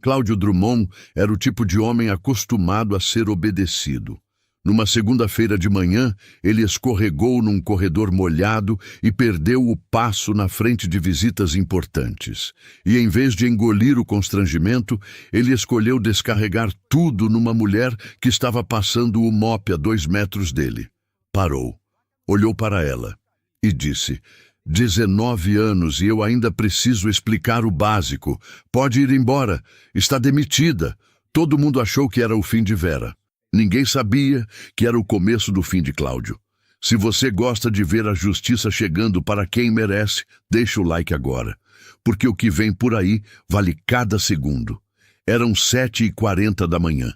Cláudio Drummond era o tipo de homem acostumado a ser obedecido. Numa segunda-feira de manhã, ele escorregou num corredor molhado e perdeu o passo na frente de visitas importantes. E em vez de engolir o constrangimento, ele escolheu descarregar tudo numa mulher que estava passando o mop a 2 metros dele. Parou, olhou para ela e disse: 19 anos e eu ainda preciso explicar o básico. Pode ir embora. Está demitida. Todo mundo achou que era o fim de Vera. Ninguém sabia que era o começo do fim de Cláudio. Se você gosta de ver a justiça chegando para quem merece, deixa o like agora. Porque o que vem por aí vale cada segundo. Eram 7h40 da manhã.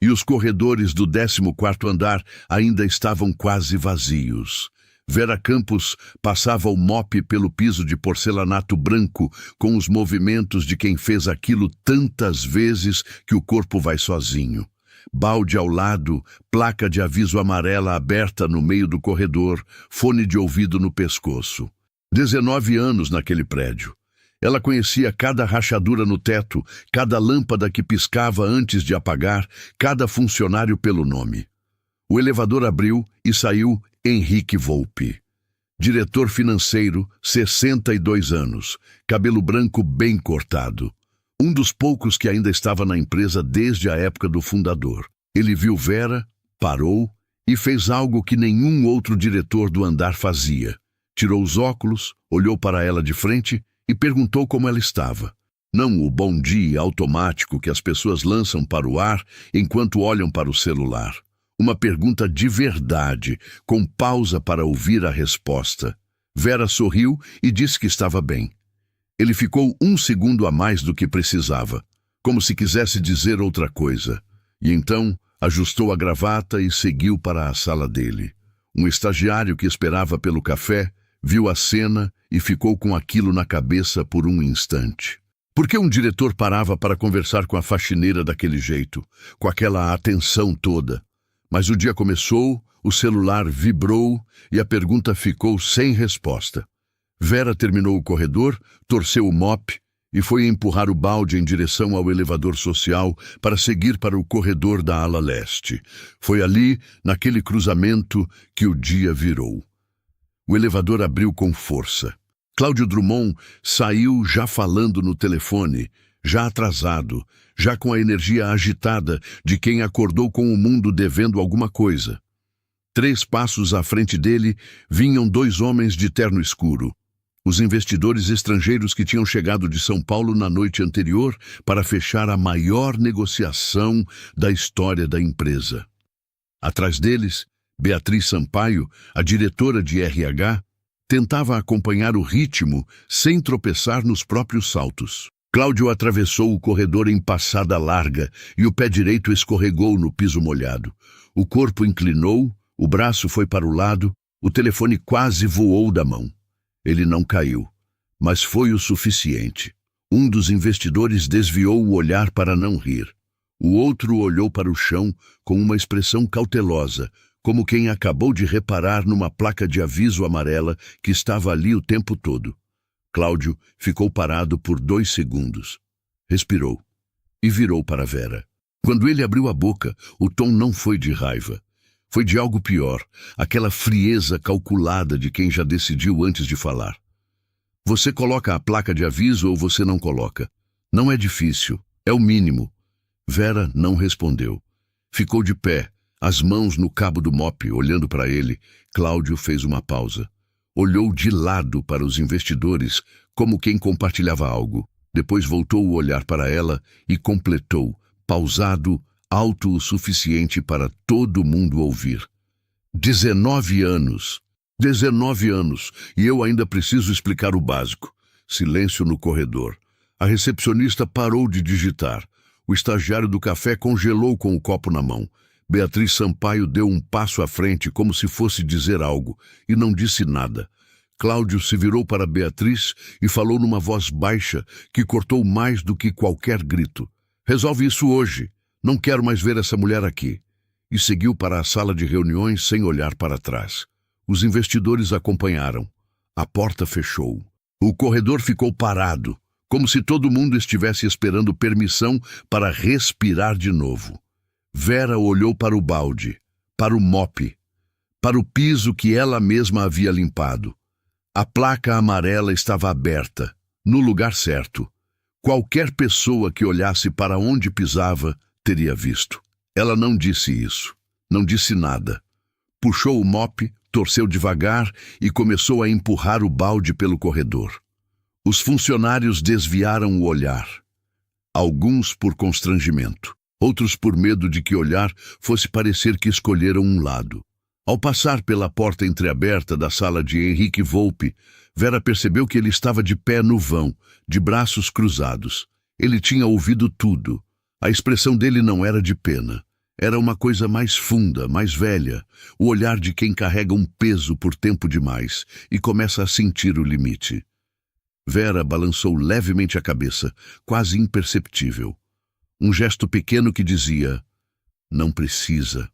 E os corredores do 14º andar ainda estavam quase vazios. Vera Campos passava o mop pelo piso de porcelanato branco com os movimentos de quem fez aquilo tantas vezes que o corpo vai sozinho. Balde ao lado, placa de aviso amarela aberta no meio do corredor, fone de ouvido no pescoço. 19 anos naquele prédio. Ela conhecia cada rachadura no teto, cada lâmpada que piscava antes de apagar, cada funcionário pelo nome. O elevador abriu e saiu Henrique Volpe. Diretor financeiro, 62 anos, cabelo branco bem cortado. Um dos poucos que ainda estava na empresa desde a época do fundador. Ele viu Vera, parou e fez algo que nenhum outro diretor do andar fazia. Tirou os óculos, olhou para ela de frente e perguntou como ela estava. Não o bom dia automático que as pessoas lançam para o ar enquanto olham para o celular. Uma pergunta de verdade, com pausa para ouvir a resposta. Vera sorriu e disse que estava bem. Ele ficou 1 segundo a mais do que precisava, como se quisesse dizer outra coisa. E então ajustou a gravata e seguiu para a sala dele. Um estagiário que esperava pelo café viu a cena e ficou com aquilo na cabeça por um instante. Por que um diretor parava para conversar com a faxineira daquele jeito, com aquela atenção toda? Mas o dia começou, o celular vibrou e a pergunta ficou sem resposta. Vera terminou o corredor, torceu o mop e foi empurrar o balde em direção ao elevador social para seguir para o corredor da ala leste. Foi ali, naquele cruzamento, que o dia virou. O elevador abriu com força. Cláudio Drummond saiu já falando no telefone, já atrasado, já com a energia agitada de quem acordou com o mundo devendo alguma coisa. 3 passos à frente dele vinham 2 homens de terno escuro. Os investidores estrangeiros que tinham chegado de São Paulo na noite anterior para fechar a maior negociação da história da empresa. Atrás deles, Beatriz Sampaio, a diretora de RH, tentava acompanhar o ritmo sem tropeçar nos próprios saltos. Cláudio atravessou o corredor em passada larga e o pé direito escorregou no piso molhado. O corpo inclinou, o braço foi para o lado, o telefone quase voou da mão. Ele não caiu, mas foi o suficiente. Um dos investidores desviou o olhar para não rir. O outro olhou para o chão com uma expressão cautelosa, como quem acabou de reparar numa placa de aviso amarela que estava ali o tempo todo. Cláudio ficou parado por 2 segundos. Respirou e virou para Vera. Quando ele abriu a boca, o tom não foi de raiva. Foi de algo pior, aquela frieza calculada de quem já decidiu antes de falar. Você coloca a placa de aviso ou você não coloca? Não é difícil, é o mínimo. Vera não respondeu. Ficou de pé, as mãos no cabo do mop, olhando para ele. Cláudio fez uma pausa. Olhou de lado para os investidores, como quem compartilhava algo. Depois voltou o olhar para ela e completou, pausado, alto o suficiente para todo mundo ouvir. 19 anos. 19 anos, e eu ainda preciso explicar o básico. Silêncio no corredor. A recepcionista parou de digitar. O estagiário do café congelou com o copo na mão. Beatriz Sampaio deu um passo à frente como se fosse dizer algo, e não disse nada. Cláudio se virou para Beatriz e falou numa voz baixa que cortou mais do que qualquer grito. Resolve isso hoje. Não quero mais ver essa mulher aqui. E seguiu para a sala de reuniões sem olhar para trás. Os investidores acompanharam. A porta fechou. O corredor ficou parado, como se todo mundo estivesse esperando permissão para respirar de novo. Vera olhou para o balde, para o mop, para o piso que ela mesma havia limpado. A placa amarela estava aberta, no lugar certo. Qualquer pessoa que olhasse para onde pisava teria visto. Ela não disse isso, não disse nada. Puxou o mop, torceu devagar e começou a empurrar o balde pelo corredor. Os funcionários desviaram o olhar. Alguns por constrangimento, outros por medo de que olhar fosse parecer que escolheram um lado. Ao passar pela porta entreaberta da sala de Henrique Volpe, Vera percebeu que ele estava de pé no vão, de braços cruzados. Ele tinha ouvido tudo. A expressão dele não era de pena. Era uma coisa mais funda, mais velha, o olhar de quem carrega um peso por tempo demais e começa a sentir o limite. Vera balançou levemente a cabeça, quase imperceptível. Um gesto pequeno que dizia: "Não precisa.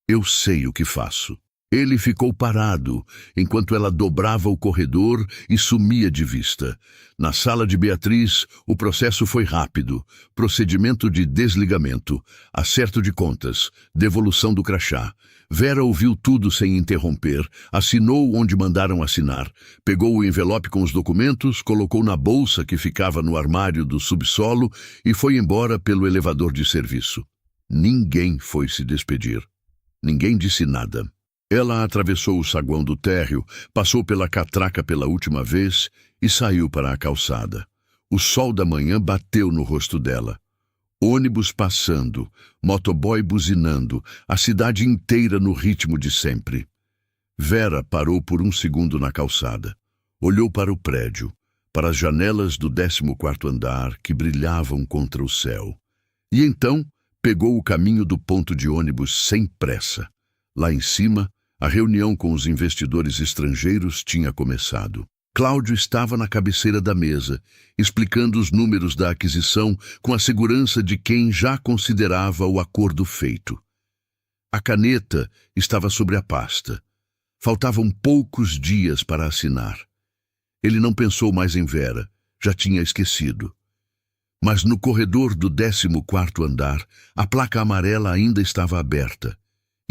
Eu sei o que faço." Ele ficou parado, enquanto ela dobrava o corredor e sumia de vista. Na sala de Beatriz, o processo foi rápido. Procedimento de desligamento, acerto de contas, devolução do crachá. Vera ouviu tudo sem interromper, assinou onde mandaram assinar, pegou o envelope com os documentos, colocou na bolsa que ficava no armário do subsolo e foi embora pelo elevador de serviço. Ninguém foi se despedir. Ninguém disse nada. Ela atravessou o saguão do térreo, passou pela catraca pela última vez e saiu para a calçada. O sol da manhã bateu no rosto dela. Ônibus passando, motoboy buzinando, a cidade inteira no ritmo de sempre. Vera parou por um segundo na calçada. Olhou para o prédio, para as janelas do 14º andar que brilhavam contra o céu. E então pegou o caminho do ponto de ônibus sem pressa. Lá em cima, a reunião com os investidores estrangeiros tinha começado. Cláudio estava na cabeceira da mesa, explicando os números da aquisição com a segurança de quem já considerava o acordo feito. A caneta estava sobre a pasta. Faltavam poucos dias para assinar. Ele não pensou mais em Vera, já tinha esquecido. Mas no corredor do 14º andar, a placa amarela ainda estava aberta.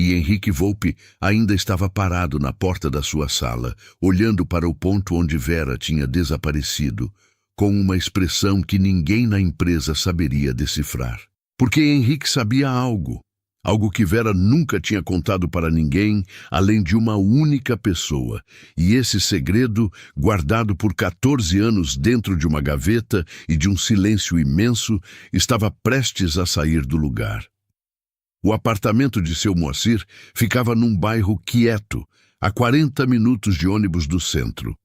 E Henrique Volpe ainda estava parado na porta da sua sala, olhando para o ponto onde Vera tinha desaparecido, com uma expressão que ninguém na empresa saberia decifrar. Porque Henrique sabia algo que Vera nunca tinha contado para ninguém, além de uma única pessoa, e esse segredo, guardado por 14 anos dentro de uma gaveta e de um silêncio imenso, estava prestes a sair do lugar. O apartamento de seu Moacir ficava num bairro quieto, a 40 minutos de ônibus do centro.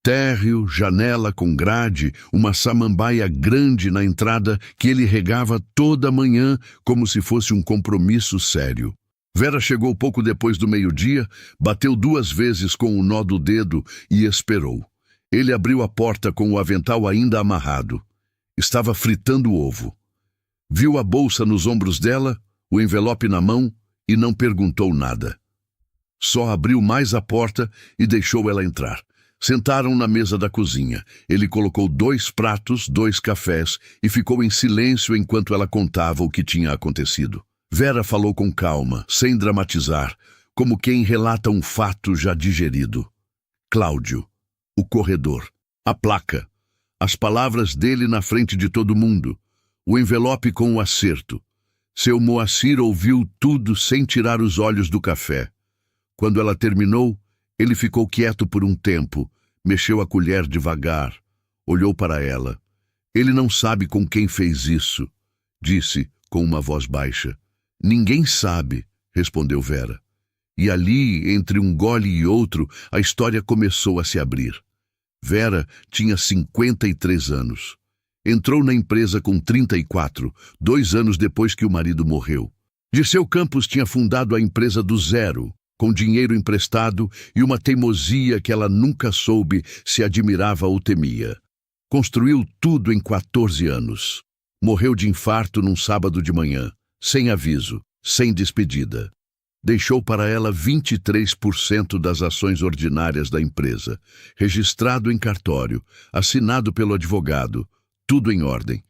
Térreo, janela com grade, uma samambaia grande na entrada que ele regava toda manhã como se fosse um compromisso sério. Vera chegou pouco depois do meio-dia, bateu 2 vezes com o nó do dedo e esperou. Ele abriu a porta com o avental ainda amarrado. Estava fritando ovo. Viu a bolsa nos ombros dela, o envelope na mão e não perguntou nada. Só abriu mais a porta e deixou ela entrar. Sentaram na mesa da cozinha. Ele colocou 2 pratos, 2 cafés e ficou em silêncio enquanto ela contava o que tinha acontecido. Vera falou com calma, sem dramatizar, como quem relata um fato já digerido. Cláudio, o corredor, a placa, as palavras dele na frente de todo mundo, o envelope com o acerto. Seu Moacir ouviu tudo sem tirar os olhos do café. Quando ela terminou, ele ficou quieto por um tempo, mexeu a colher devagar, olhou para ela. Ele não sabe com quem fez isso, disse com uma voz baixa. Ninguém sabe, respondeu Vera. E ali, entre um gole e outro, a história começou a se abrir. Vera tinha 53 anos. Entrou na empresa com 34, 2 anos depois que o marido morreu. Dirceu Campos tinha fundado a empresa do zero, com dinheiro emprestado e uma teimosia que ela nunca soube se admirava ou temia. Construiu tudo em 14 anos. Morreu de infarto num sábado de manhã, sem aviso, sem despedida. Deixou para ela 23% das ações ordinárias da empresa, registrado em cartório, assinado pelo advogado, tudo em ordem.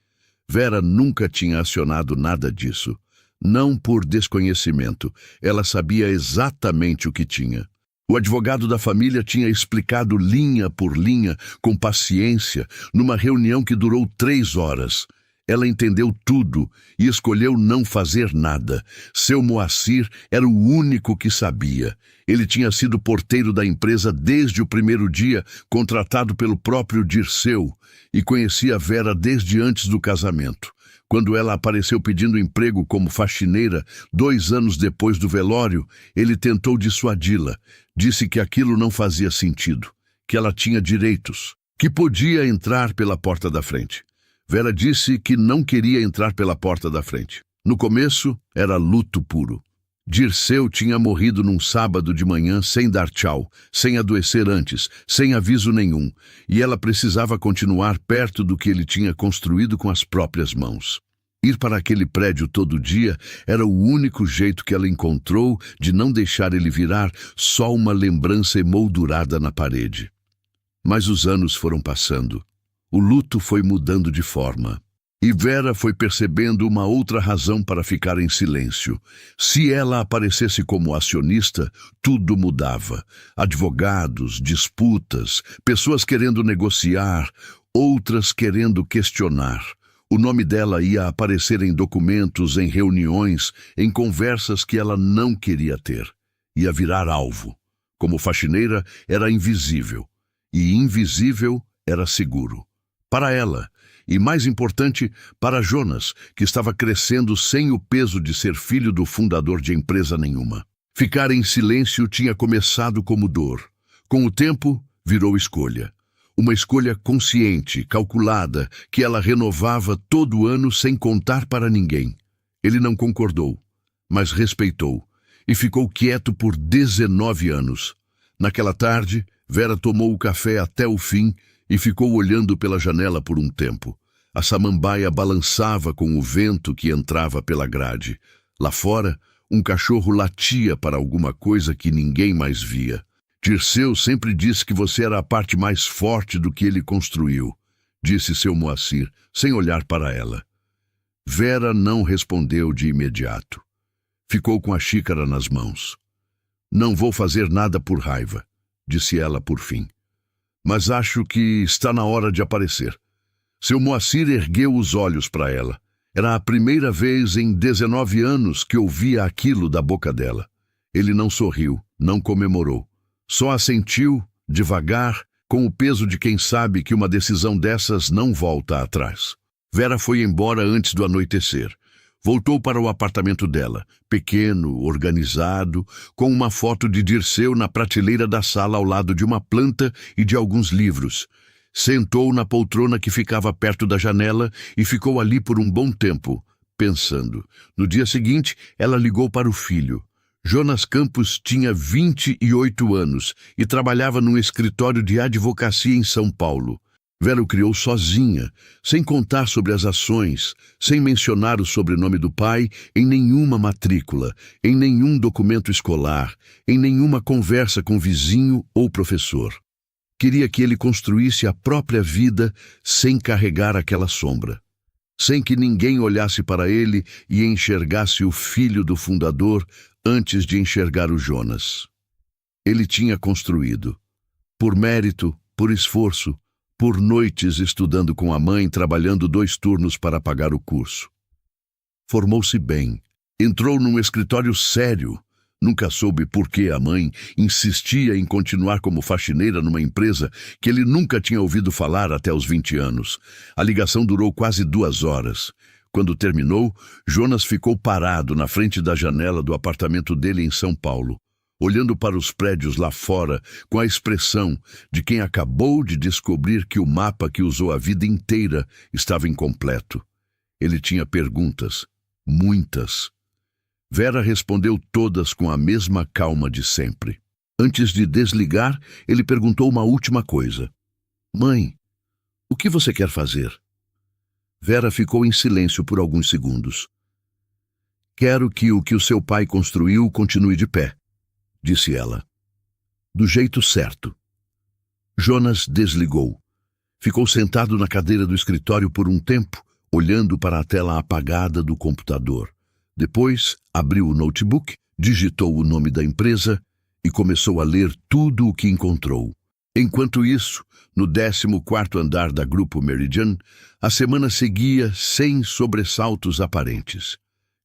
Vera nunca tinha acionado nada disso. Não por desconhecimento, ela sabia exatamente o que tinha. O advogado da família tinha explicado linha por linha, com paciência, numa reunião que durou 3 horas. Ela entendeu tudo e escolheu não fazer nada. Seu Moacir era o único que sabia. Ele tinha sido porteiro da empresa desde o primeiro dia, contratado pelo próprio Dirceu, e conhecia Vera desde antes do casamento. Quando ela apareceu pedindo emprego como faxineira, 2 anos depois do velório, ele tentou dissuadi-la. Disse que aquilo não fazia sentido, que ela tinha direitos, que podia entrar pela porta da frente. Vera disse que não queria entrar pela porta da frente. No começo, era luto puro. Dirceu tinha morrido num sábado de manhã sem dar tchau, sem adoecer antes, sem aviso nenhum, e ela precisava continuar perto do que ele tinha construído com as próprias mãos. Ir para aquele prédio todo dia era o único jeito que ela encontrou de não deixar ele virar só uma lembrança emoldurada na parede. Mas os anos foram passando. O luto foi mudando de forma. E Vera foi percebendo uma outra razão para ficar em silêncio. Se ela aparecesse como acionista, tudo mudava. Advogados, disputas, pessoas querendo negociar, outras querendo questionar. O nome dela ia aparecer em documentos, em reuniões, em conversas que ela não queria ter. Ia virar alvo. Como faxineira, era invisível. E invisível era seguro. Para ela, e mais importante, para Jonas, que estava crescendo sem o peso de ser filho do fundador de empresa nenhuma. Ficar em silêncio tinha começado como dor. Com o tempo, virou escolha. Uma escolha consciente, calculada, que ela renovava todo ano sem contar para ninguém. Ele não concordou, mas respeitou, e ficou quieto por 19 anos. Naquela tarde, Vera tomou o café até o fim e ficou olhando pela janela por um tempo. A samambaia balançava com o vento que entrava pela grade. Lá fora, um cachorro latia para alguma coisa que ninguém mais via. Dirceu sempre disse que você era a parte mais forte do que ele construiu, disse seu Moacir, sem olhar para ela. Vera não respondeu de imediato. Ficou com a xícara nas mãos. Não vou fazer nada por raiva, disse ela por fim. Mas acho que está na hora de aparecer. Seu Moacir ergueu os olhos para ela. Era a primeira vez em 19 anos que ouvia aquilo da boca dela. Ele não sorriu, não comemorou. Só assentiu, devagar, com o peso de quem sabe que uma decisão dessas não volta atrás. Vera foi embora antes do anoitecer. Voltou para o apartamento dela, pequeno, organizado, com uma foto de Dirceu na prateleira da sala ao lado de uma planta e de alguns livros. Sentou na poltrona que ficava perto da janela e ficou ali por um bom tempo, pensando. No dia seguinte, ela ligou para o filho. Jonas Campos tinha 28 anos e trabalhava num escritório de advocacia em São Paulo. Vera o criou sozinha, sem contar sobre as ações, sem mencionar o sobrenome do pai em nenhuma matrícula, em nenhum documento escolar, em nenhuma conversa com vizinho ou professor. Queria que ele construísse a própria vida sem carregar aquela sombra. Sem que ninguém olhasse para ele e enxergasse o filho do fundador antes de enxergar o Jonas. Ele tinha construído. Por mérito, por esforço, por noites estudando com a mãe, trabalhando 2 turnos para pagar o curso. Formou-se bem. Entrou num escritório sério. Nunca soube por que a mãe insistia em continuar como faxineira numa empresa que ele nunca tinha ouvido falar até os 20 anos. A ligação durou quase 2 horas. Quando terminou, Jonas ficou parado na frente da janela do apartamento dele em São Paulo, olhando para os prédios lá fora com a expressão de quem acabou de descobrir que o mapa que usou a vida inteira estava incompleto. Ele tinha perguntas, muitas. Vera respondeu todas com a mesma calma de sempre. Antes de desligar, ele perguntou uma última coisa. Mãe, o que você quer fazer? Vera ficou em silêncio por alguns segundos. Quero que o seu pai construiu continue de pé, disse ela. Do jeito certo. Jonas desligou. Ficou sentado na cadeira do escritório por um tempo, olhando para a tela apagada do computador. Depois, abriu o notebook, digitou o nome da empresa e começou a ler tudo o que encontrou. Enquanto isso, no 14º andar da Grupo Meridian, a semana seguia sem sobressaltos aparentes.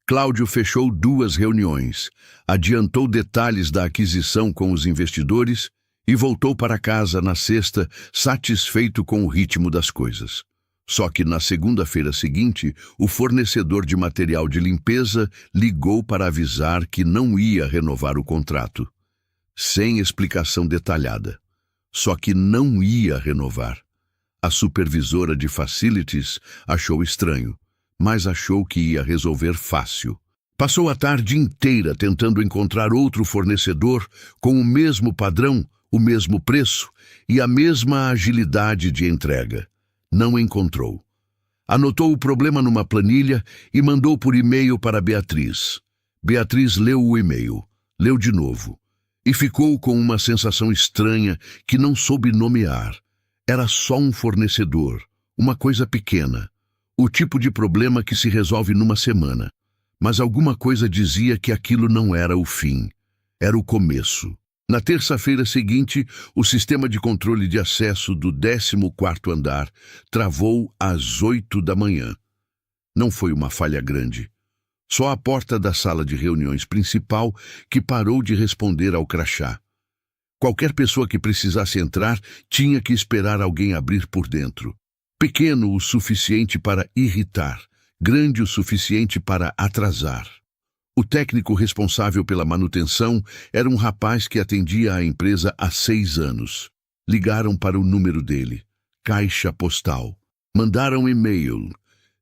Cláudio fechou 2 reuniões, adiantou detalhes da aquisição com os investidores e voltou para casa na sexta, satisfeito com o ritmo das coisas. Só que na segunda-feira seguinte, o fornecedor de material de limpeza ligou para avisar que não ia renovar o contrato. Sem explicação detalhada. Só que não ia renovar. A supervisora de facilities achou estranho, mas achou que ia resolver fácil. Passou a tarde inteira tentando encontrar outro fornecedor com o mesmo padrão, o mesmo preço e a mesma agilidade de entrega. Não encontrou. Anotou o problema numa planilha e mandou por e-mail para Beatriz. Beatriz leu o e-mail, leu de novo, e ficou com uma sensação estranha que não soube nomear. Era só um fornecedor, uma coisa pequena, o tipo de problema que se resolve numa semana. Mas alguma coisa dizia que aquilo não era o fim, era o começo. Na terça-feira seguinte, o sistema de controle de acesso do 14º andar travou às 8 da manhã. Não foi uma falha grande. Só a porta da sala de reuniões principal que parou de responder ao crachá. Qualquer pessoa que precisasse entrar tinha que esperar alguém abrir por dentro. Pequeno o suficiente para irritar, grande o suficiente para atrasar. O técnico responsável pela manutenção era um rapaz que atendia a empresa há 6 anos. Ligaram para o número dele, caixa postal. Mandaram e-mail.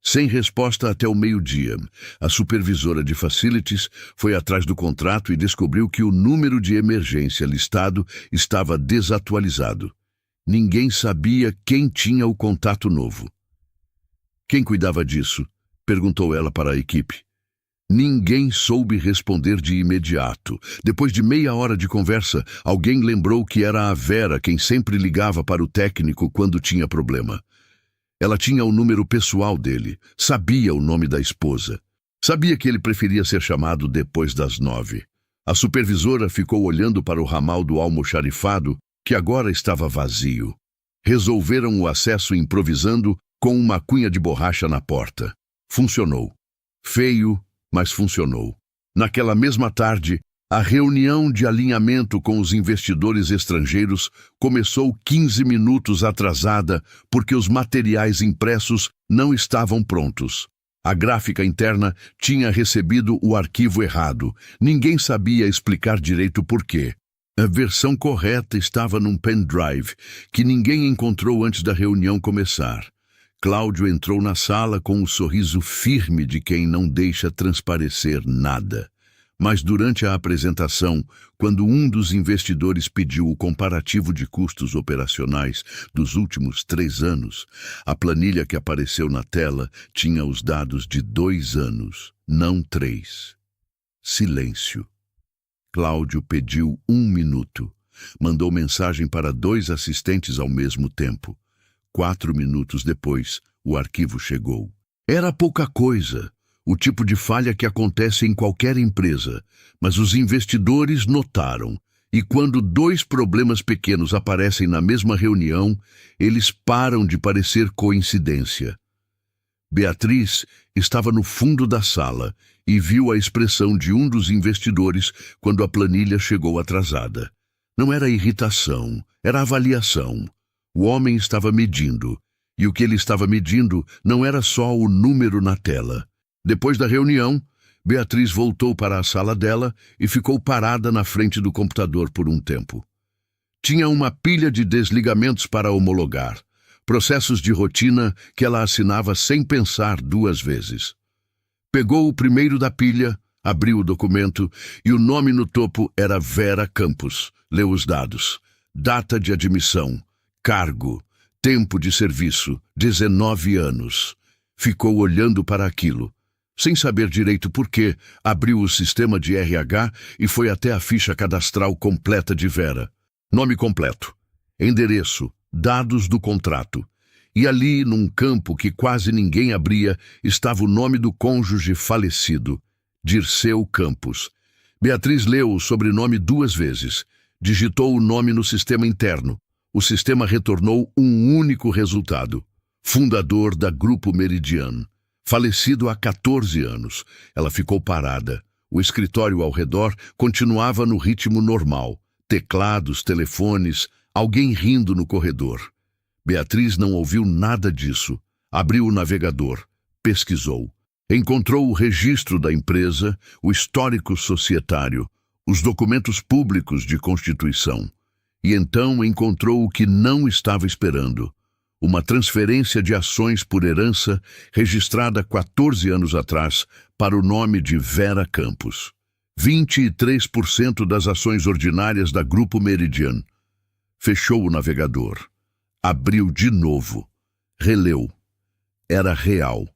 Sem resposta até o meio-dia, a supervisora de facilities foi atrás do contrato e descobriu que o número de emergência listado estava desatualizado. Ninguém sabia quem tinha o contato novo. Quem cuidava disso? Perguntou ela para a equipe. Ninguém soube responder de imediato. Depois de meia hora de conversa, alguém lembrou que era a Vera quem sempre ligava para o técnico quando tinha problema. Ela tinha o número pessoal dele, sabia o nome da esposa. Sabia que ele preferia ser chamado depois das 9. A supervisora ficou olhando para o ramal do almoxarifado, que agora estava vazio. Resolveram o acesso improvisando com uma cunha de borracha na porta. Funcionou. Feio, mas funcionou. Naquela mesma tarde, a reunião de alinhamento com os investidores estrangeiros começou 15 minutos atrasada porque os materiais impressos não estavam prontos. A gráfica interna tinha recebido o arquivo errado. Ninguém sabia explicar direito por quê. A versão correta estava num pendrive que ninguém encontrou antes da reunião começar. Cláudio entrou na sala com o sorriso firme de quem não deixa transparecer nada. Mas durante a apresentação, quando um dos investidores pediu o comparativo de custos operacionais dos últimos 3 anos, a planilha que apareceu na tela tinha os dados de 2 anos, não 3. Silêncio. Cláudio pediu 1 minuto. Mandou mensagem para 2 assistentes ao mesmo tempo. 4 minutos depois, o arquivo chegou. Era pouca coisa, o tipo de falha que acontece em qualquer empresa, mas os investidores notaram, e quando 2 problemas pequenos aparecem na mesma reunião, eles param de parecer coincidência. Beatriz estava no fundo da sala e viu a expressão de um dos investidores quando a planilha chegou atrasada. Não era irritação, era avaliação. O homem estava medindo, e o que ele estava medindo não era só o número na tela. Depois da reunião, Beatriz voltou para a sala dela e ficou parada na frente do computador por um tempo. Tinha uma pilha de desligamentos para homologar, processos de rotina que ela assinava sem pensar 2 vezes. Pegou o primeiro da pilha, abriu o documento e o nome no topo era Vera Campos. Leu os dados. Data de admissão. Cargo, tempo de serviço, 19 anos. Ficou olhando para aquilo. Sem saber direito por quê, abriu o sistema de RH e foi até a ficha cadastral completa de Vera. Nome completo, endereço, dados do contrato. E ali, num campo que quase ninguém abria, estava o nome do cônjuge falecido, Dirceu Campos. Beatriz leu o sobrenome 2 vezes. Digitou o nome no sistema interno. O sistema retornou um único resultado. Fundador da Grupo Meridian. Falecido há 14 anos. Ela ficou parada. O escritório ao redor continuava no ritmo normal. Teclados, telefones, alguém rindo no corredor. Beatriz não ouviu nada disso. Abriu o navegador. Pesquisou. Encontrou o registro da empresa, o histórico societário, os documentos públicos de constituição. E então encontrou o que não estava esperando. Uma transferência de ações por herança registrada 14 anos atrás para o nome de Vera Campos. 23% das ações ordinárias da Grupo Meridian. Fechou o navegador. Abriu de novo. Releu. Era real.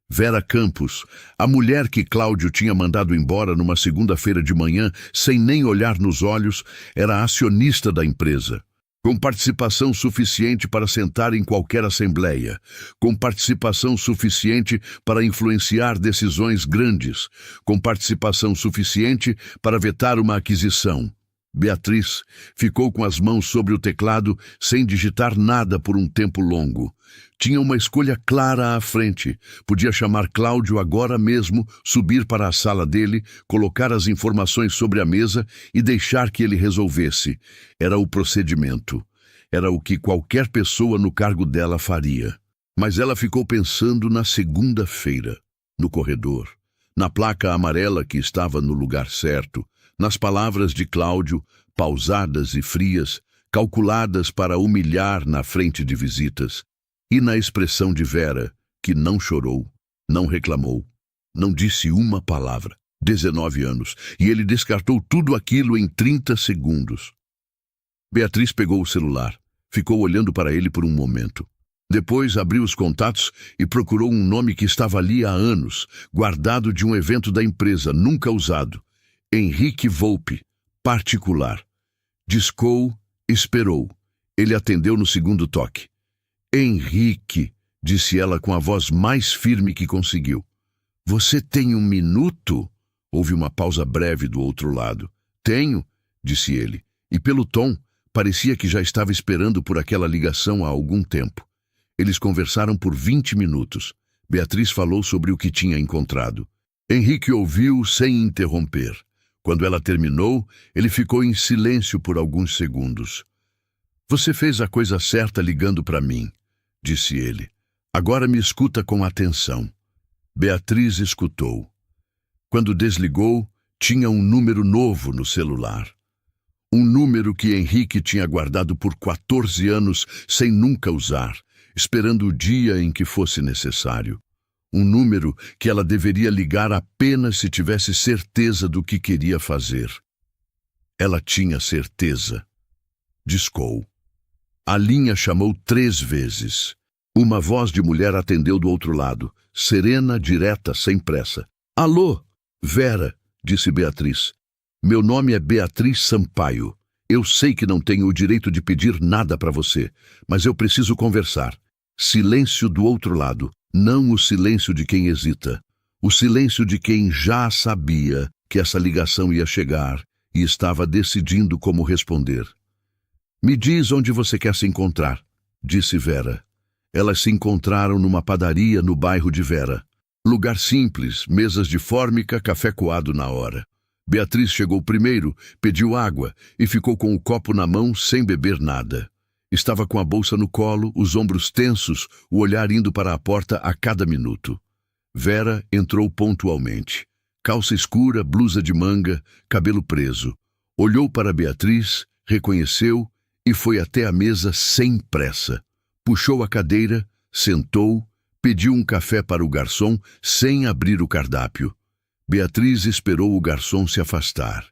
Vera Campos, a mulher que Cláudio tinha mandado embora numa segunda-feira de manhã, sem nem olhar nos olhos, era acionista da empresa. Com participação suficiente para sentar em qualquer assembleia, com participação suficiente para influenciar decisões grandes, com participação suficiente para vetar uma aquisição. Beatriz ficou com as mãos sobre o teclado sem digitar nada por um tempo longo. Tinha uma escolha clara à frente. Podia chamar Cláudio agora mesmo, subir para a sala dele, colocar as informações sobre a mesa e deixar que ele resolvesse. Era o procedimento. Era o que qualquer pessoa no cargo dela faria. Mas ela ficou pensando na segunda-feira, no corredor, na placa amarela que estava no lugar certo, nas palavras de Cláudio, pausadas e frias, calculadas para humilhar na frente de visitas, e na expressão de Vera, que não chorou, não reclamou, não disse uma palavra. 19 anos, e ele descartou tudo aquilo em 30 segundos. Beatriz pegou o celular, ficou olhando para ele por um momento. Depois abriu os contatos e procurou um nome que estava ali há anos, guardado de um evento da empresa, nunca usado. Henrique Volpe, particular. Discou, esperou. Ele atendeu no segundo toque. Henrique, disse ela com a voz mais firme que conseguiu. Você tem 1 minuto? Houve uma pausa breve do outro lado. Tenho, disse ele, e pelo tom, parecia que já estava esperando por aquela ligação há algum tempo. Eles conversaram por 20 minutos. Beatriz falou sobre o que tinha encontrado. Henrique ouviu sem interromper. Quando ela terminou, ele ficou em silêncio por alguns segundos. Você fez a coisa certa ligando para mim, disse ele. Agora me escuta com atenção. Beatriz escutou. Quando desligou, tinha um número novo no celular. Um número que Henrique tinha guardado por 14 anos sem nunca usar, esperando o dia em que fosse necessário. Um número que ela deveria ligar apenas se tivesse certeza do que queria fazer. Ela tinha certeza. Discou. A linha chamou 3 vezes. Uma voz de mulher atendeu do outro lado, serena, direta, sem pressa. Alô, Vera, disse Beatriz. Meu nome é Beatriz Sampaio. Eu sei que não tenho o direito de pedir nada para você, mas eu preciso conversar. Silêncio do outro lado. Não o silêncio de quem hesita. O silêncio de quem já sabia que essa ligação ia chegar e estava decidindo como responder. Me diz onde você quer se encontrar, disse Vera. Elas se encontraram numa padaria no bairro de Vera. Lugar simples, mesas de fórmica, café coado na hora. Beatriz chegou primeiro, pediu água e ficou com o copo na mão sem beber nada. Estava com a bolsa no colo, os ombros tensos, o olhar indo para a porta a cada minuto. Vera entrou pontualmente. Calça escura, blusa de manga, cabelo preso. Olhou para Beatriz, reconheceu e foi até a mesa sem pressa. Puxou a cadeira, sentou, pediu um café para o garçom sem abrir o cardápio. Beatriz esperou o garçom se afastar.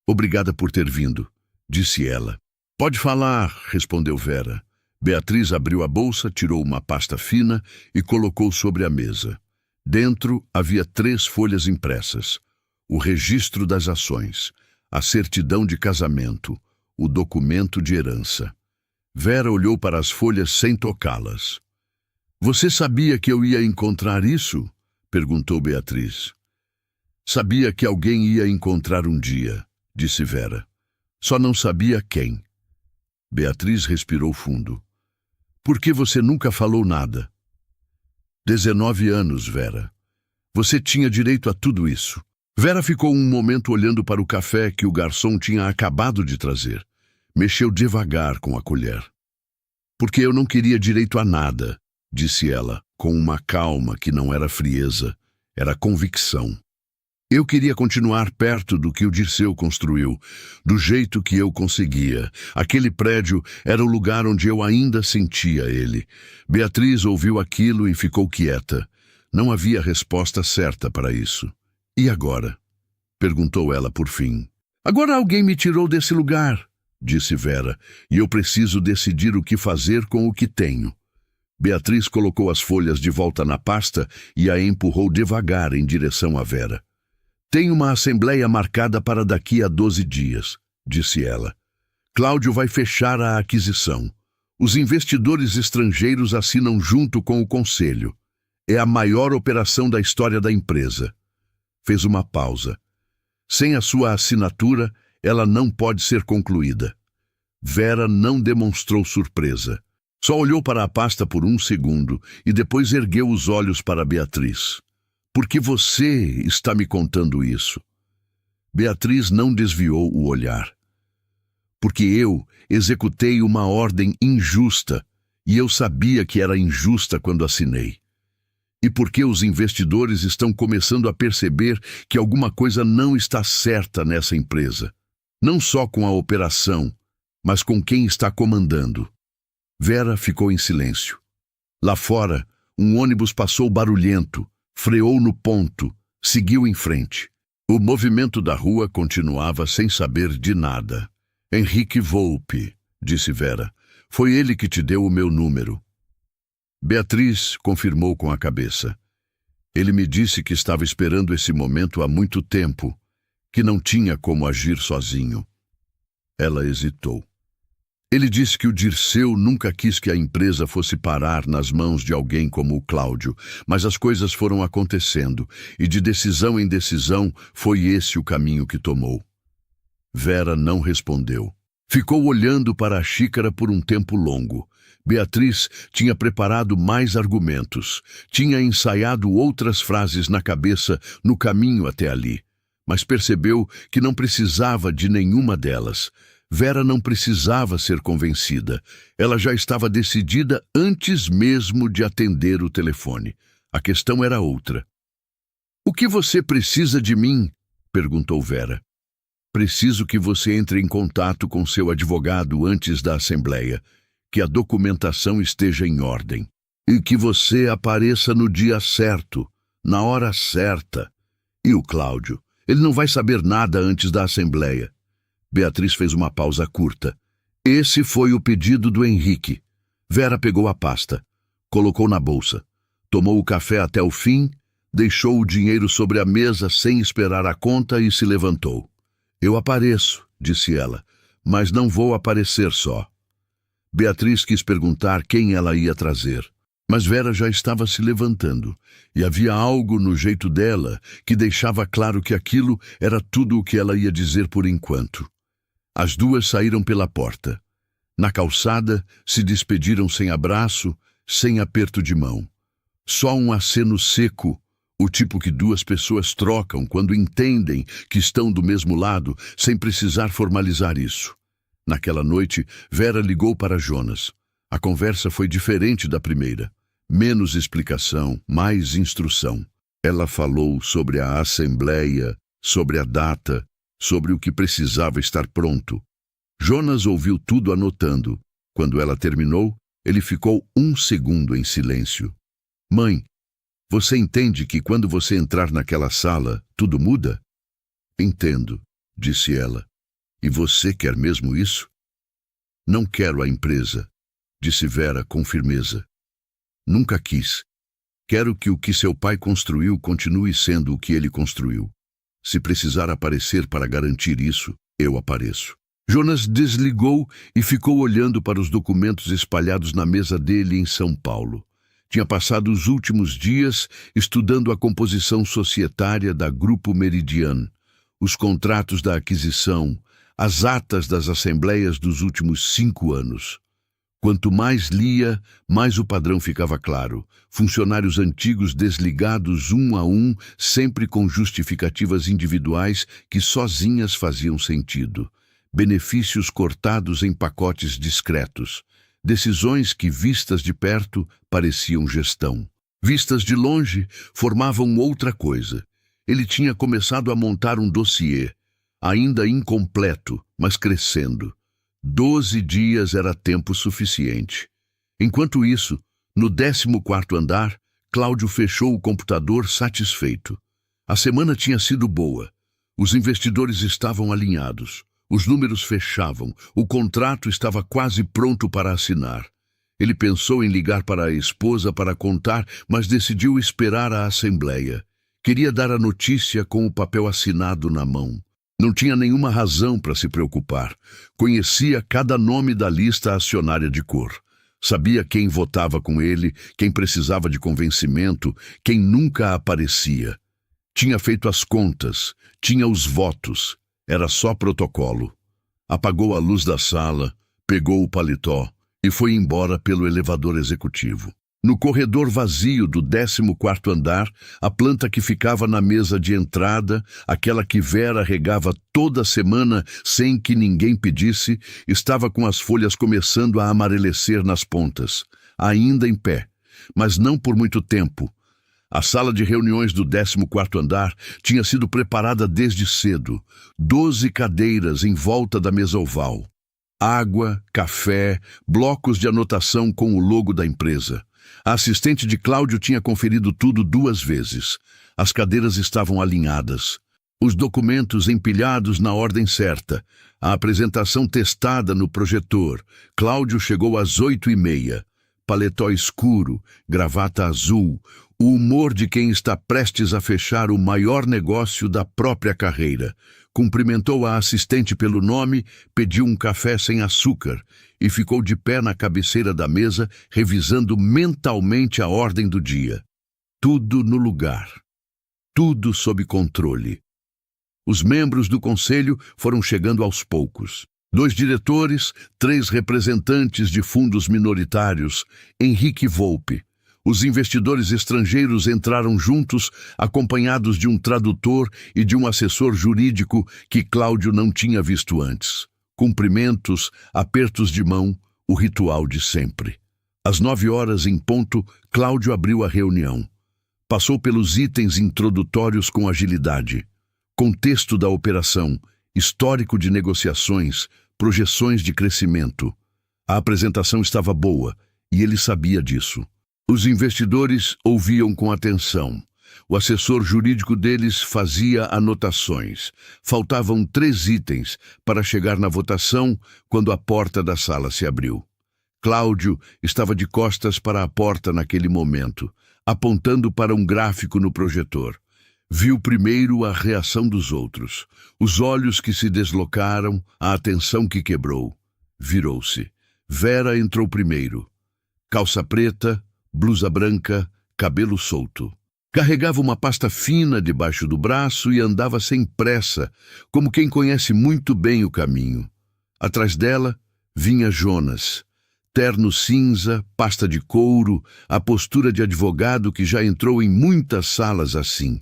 Obrigada por ter vindo, disse ela. Pode falar, respondeu Vera. Beatriz abriu a bolsa, tirou uma pasta fina e colocou sobre a mesa. Dentro havia 3 folhas impressas: o registro das ações, a certidão de casamento, o documento de herança. Vera olhou para as folhas sem tocá-las. Você sabia que eu ia encontrar isso? Perguntou Beatriz. Sabia que alguém ia encontrar um dia, disse Vera. Só não sabia quem. Beatriz respirou fundo. Por que você nunca falou nada? 19 anos, Vera. Você tinha direito a tudo isso. Vera ficou um momento olhando para o café que o garçom tinha acabado de trazer. Mexeu devagar com a colher. Porque eu não queria direito a nada, disse ela, com uma calma que não era frieza, era convicção. Eu queria continuar perto do que o Dirceu construiu, do jeito que eu conseguia. Aquele prédio era o lugar onde eu ainda sentia ele. Beatriz ouviu aquilo e ficou quieta. Não havia resposta certa para isso. E agora? Perguntou ela por fim. Agora alguém me tirou desse lugar, disse Vera, e eu preciso decidir o que fazer com o que tenho. Beatriz colocou as folhas de volta na pasta e a empurrou devagar em direção a Vera. Tem uma assembleia marcada para daqui a 12 dias, disse ela. Cláudio vai fechar a aquisição. Os investidores estrangeiros assinam junto com o conselho. É a maior operação da história da empresa. Fez uma pausa. Sem a sua assinatura, ela não pode ser concluída. Vera não demonstrou surpresa. Só olhou para a pasta por um segundo e depois ergueu os olhos para Beatriz. Por que você está me contando isso? Beatriz não desviou o olhar. Porque eu executei uma ordem injusta e eu sabia que era injusta quando assinei. E porque os investidores estão começando a perceber que alguma coisa não está certa nessa empresa. Não só com a operação, mas com quem está comandando. Vera ficou em silêncio. Lá fora, um ônibus passou barulhento, freou no ponto, seguiu em frente. O movimento da rua continuava sem saber de nada. Henrique Volpe, disse Vera. Foi ele que te deu o meu número. Beatriz confirmou com a cabeça. Ele me disse que estava esperando esse momento há muito tempo, que não tinha como agir sozinho. Ela hesitou. Ele disse que o Dirceu nunca quis que a empresa fosse parar nas mãos de alguém como o Cláudio, mas as coisas foram acontecendo, e de decisão em decisão foi esse o caminho que tomou. Vera não respondeu. Ficou olhando para a xícara por um tempo longo. Beatriz tinha preparado mais argumentos, tinha ensaiado outras frases na cabeça no caminho até ali, mas percebeu que não precisava de nenhuma delas. Vera não precisava ser convencida. Ela já estava decidida antes mesmo de atender o telefone. A questão era outra. O que você precisa de mim? Perguntou Vera. Preciso que você entre em contato com seu advogado antes da assembleia, que a documentação esteja em ordem e que você apareça no dia certo, na hora certa. E o Cláudio? Ele não vai saber nada antes da assembleia. Beatriz fez uma pausa curta. Esse foi o pedido do Henrique. Vera pegou a pasta, colocou na bolsa, tomou o café até o fim, deixou o dinheiro sobre a mesa sem esperar a conta e se levantou. Eu apareço, disse ela, mas não vou aparecer só. Beatriz quis perguntar quem ela ia trazer, mas Vera já estava se levantando, e havia algo no jeito dela que deixava claro que aquilo era tudo o que ela ia dizer por enquanto. As duas saíram pela porta. Na calçada, se despediram sem abraço, sem aperto de mão. Só um aceno seco, o tipo que duas pessoas trocam quando entendem que estão do mesmo lado, sem precisar formalizar isso. Naquela noite, Vera ligou para Jonas. A conversa foi diferente da primeira. Menos explicação, mais instrução. Ela falou sobre a assembleia, sobre a data, sobre o que precisava estar pronto. Jonas ouviu tudo anotando. Quando ela terminou, ele ficou um segundo em silêncio. Mãe, você entende que quando você entrar naquela sala, tudo muda? Entendo, disse ela. E você quer mesmo isso? Não quero a empresa, disse Vera com firmeza. Nunca quis. Quero que o que seu pai construiu continue sendo o que ele construiu. Se precisar aparecer para garantir isso, eu apareço. Jonas desligou e ficou olhando para os documentos espalhados na mesa dele em São Paulo. Tinha passado os últimos dias estudando a composição societária da Grupo Meridian, os contratos da aquisição, as atas das assembleias dos últimos 5 anos. Quanto mais lia, mais o padrão ficava claro. Funcionários antigos desligados um a um, sempre com justificativas individuais que sozinhas faziam sentido. Benefícios cortados em pacotes discretos. Decisões que, vistas de perto, pareciam gestão. Vistas de longe, formavam outra coisa. Ele tinha começado a montar um dossiê, ainda incompleto, mas crescendo. 12 dias era tempo suficiente. Enquanto isso, no 14º andar, Cláudio fechou o computador satisfeito. A semana tinha sido boa. Os investidores estavam alinhados. Os números fechavam. O contrato estava quase pronto para assinar. Ele pensou em ligar para a esposa para contar, mas decidiu esperar a assembleia. Queria dar a notícia com o papel assinado na mão. Não tinha nenhuma razão para se preocupar. Conhecia cada nome da lista acionária de cor. Sabia quem votava com ele, quem precisava de convencimento, quem nunca aparecia. Tinha feito as contas, tinha os votos. Era só protocolo. Apagou a luz da sala, pegou o paletó e foi embora pelo elevador executivo. No corredor vazio do 14º andar, a planta que ficava na mesa de entrada, aquela que Vera regava toda semana sem que ninguém pedisse, estava com as folhas começando a amarelecer nas pontas, ainda em pé, mas não por muito tempo. A sala de reuniões do 14º andar tinha sido preparada desde cedo. 12 cadeiras em volta da mesa oval. Água, café, blocos de anotação com o logo da empresa. A assistente de Cláudio tinha conferido tudo 2 vezes. As cadeiras estavam alinhadas. Os documentos empilhados na ordem certa. A apresentação testada no projetor. Cláudio chegou às 8h30. Paletó escuro, gravata azul. O humor de quem está prestes a fechar o maior negócio da própria carreira. Cumprimentou a assistente pelo nome, pediu um café sem açúcar e ficou de pé na cabeceira da mesa, revisando mentalmente a ordem do dia. Tudo no lugar. Tudo sob controle. Os membros do conselho foram chegando aos poucos. 2 diretores, 3 representantes de fundos minoritários, Henrique Volpe. Os investidores estrangeiros entraram juntos, acompanhados de um tradutor e de um assessor jurídico que Cláudio não tinha visto antes. Cumprimentos, apertos de mão, o ritual de sempre. Às 9h em ponto, Cláudio abriu a reunião. Passou pelos itens introdutórios com agilidade. Contexto da operação, histórico de negociações, projeções de crescimento. A apresentação estava boa e ele sabia disso. Os investidores ouviam com atenção. O assessor jurídico deles fazia anotações. Faltavam 3 itens para chegar na votação quando a porta da sala se abriu. Cláudio estava de costas para a porta naquele momento, apontando para um gráfico no projetor. Viu primeiro a reação dos outros, os olhos que se deslocaram, a atenção que quebrou. Virou-se. Vera entrou primeiro. Calça preta, blusa branca, cabelo solto. Carregava uma pasta fina debaixo do braço e andava sem pressa, como quem conhece muito bem o caminho. Atrás dela vinha Jonas. Terno cinza, pasta de couro, a postura de advogado que já entrou em muitas salas assim.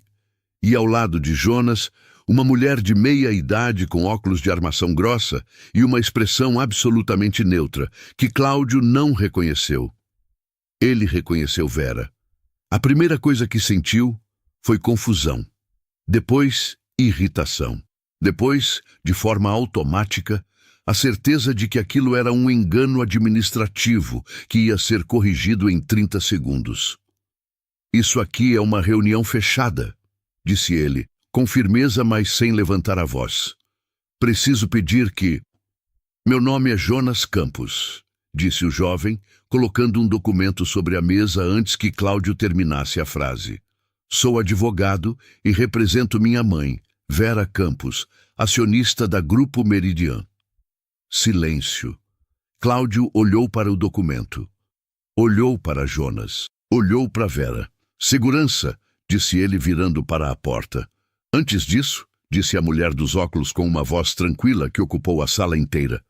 E ao lado de Jonas, uma mulher de meia idade com óculos de armação grossa e uma expressão absolutamente neutra, que Cláudio não reconheceu. Ele reconheceu Vera. A primeira coisa que sentiu foi confusão. Depois, irritação. Depois, de forma automática, a certeza de que aquilo era um engano administrativo que ia ser corrigido em 30 segundos. Isso aqui é uma reunião fechada, disse ele, com firmeza, mas sem levantar a voz. Preciso pedir que... Meu nome é Jonas Campos. disse o jovem, colocando um documento sobre a mesa antes que Cláudio terminasse a frase. Sou advogado e represento minha mãe, Vera Campos, acionista da Grupo Meridian. Silêncio. Cláudio olhou para o documento. Olhou para Jonas. Olhou para Vera. Segurança, disse ele virando para a porta. Antes disso, disse a mulher dos óculos com uma voz tranquila que ocupou a sala inteira.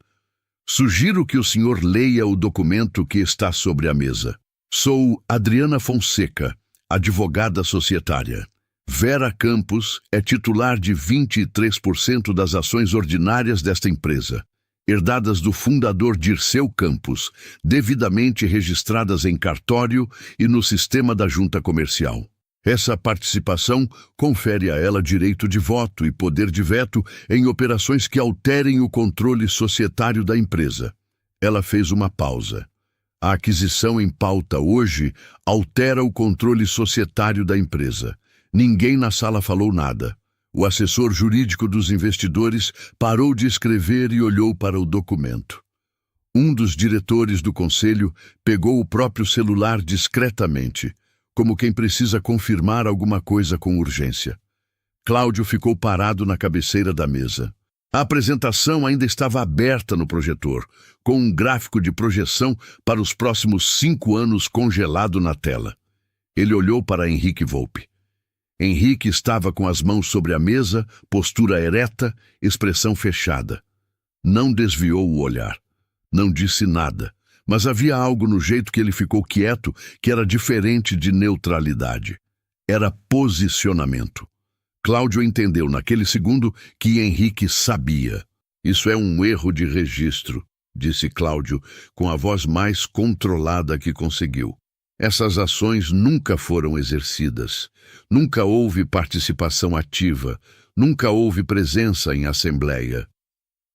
Sugiro que o senhor leia o documento que está sobre a mesa. Sou Adriana Fonseca, advogada societária. Vera Campos é titular de 23% das ações ordinárias desta empresa, herdadas do fundador Dirceu Campos, devidamente registradas em cartório e no sistema da junta comercial. Essa participação confere a ela direito de voto e poder de veto em operações que alterem o controle societário da empresa. Ela fez uma pausa. A aquisição em pauta hoje altera o controle societário da empresa. Ninguém na sala falou nada. O assessor jurídico dos investidores parou de escrever e olhou para o documento. Um dos diretores do conselho pegou o próprio celular discretamente, como quem precisa confirmar alguma coisa com urgência. Cláudio ficou parado na cabeceira da mesa. A apresentação ainda estava aberta no projetor, com um gráfico de projeção para os próximos 5 anos congelado na tela. Ele olhou para Henrique Volpe. Henrique estava com as mãos sobre a mesa, postura ereta, expressão fechada. Não desviou o olhar. Não disse nada. Mas havia algo no jeito que ele ficou quieto que era diferente de neutralidade. Era posicionamento. Cláudio entendeu naquele segundo que Henrique sabia. Isso é um erro de registro, disse Cláudio, com a voz mais controlada que conseguiu. Essas ações nunca foram exercidas. Nunca houve participação ativa. Nunca houve presença em assembleia.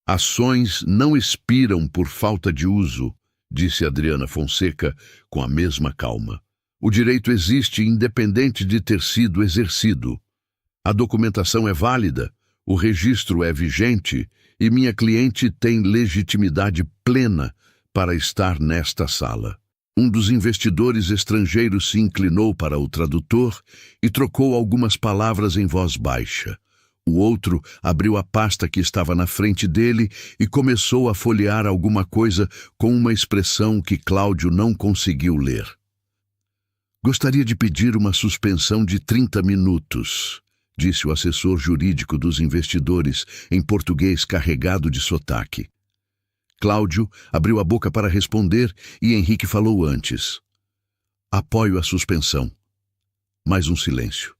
Ações não expiram por falta de uso, disse Adriana Fonseca com a mesma calma. O direito existe independente de ter sido exercido. A documentação é válida, o registro é vigente e minha cliente tem legitimidade plena para estar nesta sala. Um dos investidores estrangeiros se inclinou para o tradutor e trocou algumas palavras em voz baixa. O outro abriu a pasta que estava na frente dele e começou a folhear alguma coisa com uma expressão que Cláudio não conseguiu ler. Gostaria de pedir uma suspensão de 30 minutos, disse o assessor jurídico dos investidores em português carregado de sotaque. Cláudio abriu a boca para responder e Henrique falou antes. Apoio a suspensão. Mais um silêncio.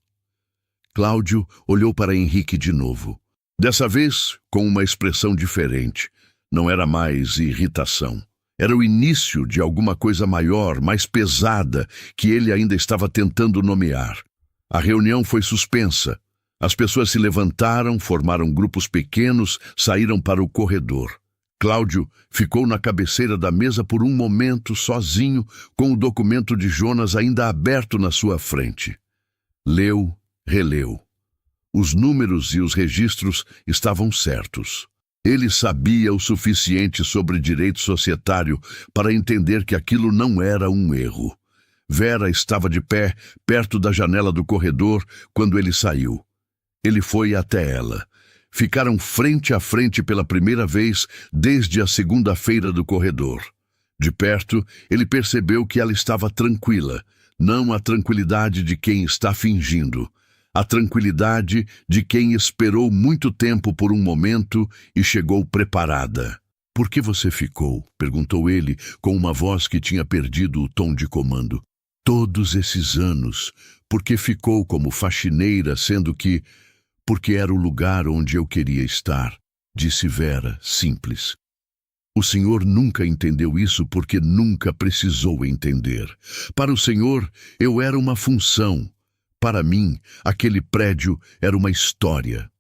Cláudio olhou para Henrique de novo. Dessa vez, com uma expressão diferente. Não era mais irritação. Era o início de alguma coisa maior, mais pesada, que ele ainda estava tentando nomear. A reunião foi suspensa. As pessoas se levantaram, formaram grupos pequenos, saíram para o corredor. Cláudio ficou na cabeceira da mesa por um momento, sozinho, com o documento de Jonas ainda aberto na sua frente. Leu, releu. Os números e os registros estavam certos. Ele sabia o suficiente sobre direito societário para entender que aquilo não era um erro. Vera estava de pé, perto da janela do corredor, quando ele saiu. Ele foi até ela. Ficaram frente a frente pela primeira vez desde a segunda-feira do corredor. De perto, ele percebeu que ela estava tranquila, não a tranquilidade de quem está fingindo. A tranquilidade de quem esperou muito tempo por um momento e chegou preparada. Por que você ficou? Perguntou ele, com uma voz que tinha perdido o tom de comando. Todos esses anos. Porque ficou como faxineira, sendo que... Porque era o lugar onde eu queria estar, disse Vera, simples. O senhor nunca entendeu isso porque nunca precisou entender. Para o senhor, eu era uma função. Para mim, aquele prédio era uma história.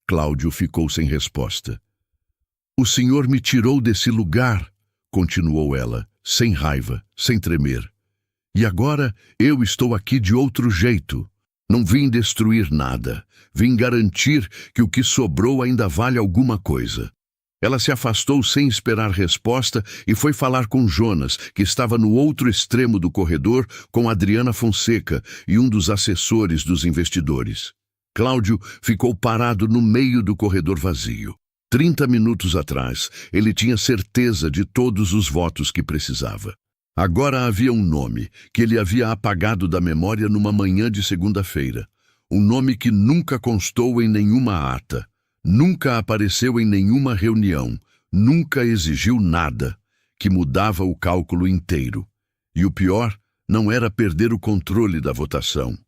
Cláudio ficou sem resposta. O senhor me tirou desse lugar, continuou ela, sem raiva, sem tremer. E agora eu estou aqui de outro jeito. Não vim destruir nada. Vim garantir que o que sobrou ainda vale alguma coisa. Ela se afastou sem esperar resposta e foi falar com Jonas, que estava no outro extremo do corredor, com Adriana Fonseca e um dos assessores dos investidores. Cláudio ficou parado no meio do corredor vazio. 30 minutos atrás, ele tinha certeza de todos os votos que precisava. Agora havia um nome que ele havia apagado da memória numa manhã de segunda-feira. Um nome que nunca constou em nenhuma ata. Nunca apareceu em nenhuma reunião, nunca exigiu nada, que mudava o cálculo inteiro. E o pior não era perder o controle da votação.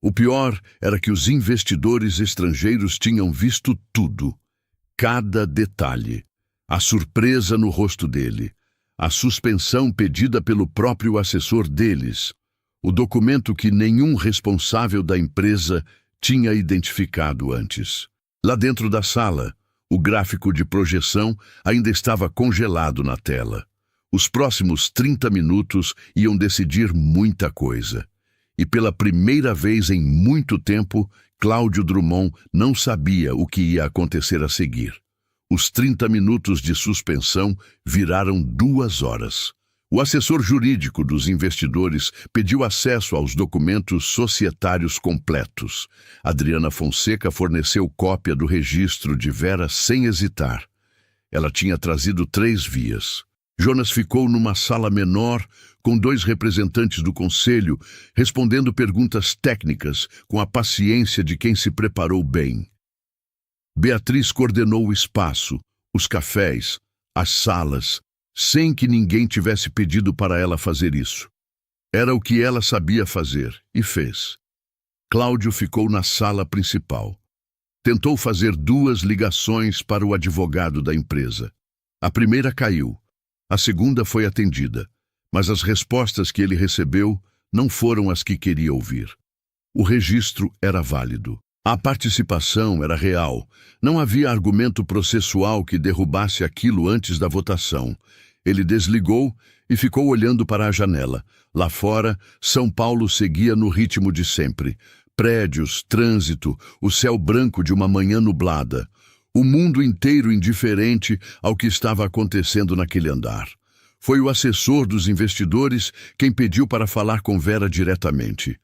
O pior era que os investidores estrangeiros tinham visto tudo, cada detalhe, a surpresa no rosto dele, a suspensão pedida pelo próprio assessor deles, o documento que nenhum responsável da empresa tinha identificado antes. Lá dentro da sala, o gráfico de projeção ainda estava congelado na tela. Os próximos 30 minutos iam decidir muita coisa. E pela primeira vez em muito tempo, Cláudio Drummond não sabia o que ia acontecer a seguir. Os 30 minutos de suspensão viraram 2 horas. O assessor jurídico dos investidores pediu acesso aos documentos societários completos. Adriana Fonseca forneceu cópia do registro de Vera sem hesitar. Ela tinha trazido 3 vias. Jonas ficou numa sala menor com 2 representantes do conselho, respondendo perguntas técnicas com a paciência de quem se preparou bem. Beatriz coordenou o espaço, os cafés, as salas, sem que ninguém tivesse pedido para ela fazer isso. Era o que ela sabia fazer, e fez. Cláudio ficou na sala principal. Tentou fazer 2 ligações para o advogado da empresa. A primeira caiu. A segunda foi atendida, mas as respostas que ele recebeu não foram as que queria ouvir. O registro era válido. A participação era real. Não havia argumento processual que derrubasse aquilo antes da votação. Ele desligou e ficou olhando para a janela. Lá fora, São Paulo seguia no ritmo de sempre. Prédios, trânsito, o céu branco de uma manhã nublada. O mundo inteiro indiferente ao que estava acontecendo naquele andar. Foi o assessor dos investidores quem pediu para falar com Vera diretamente.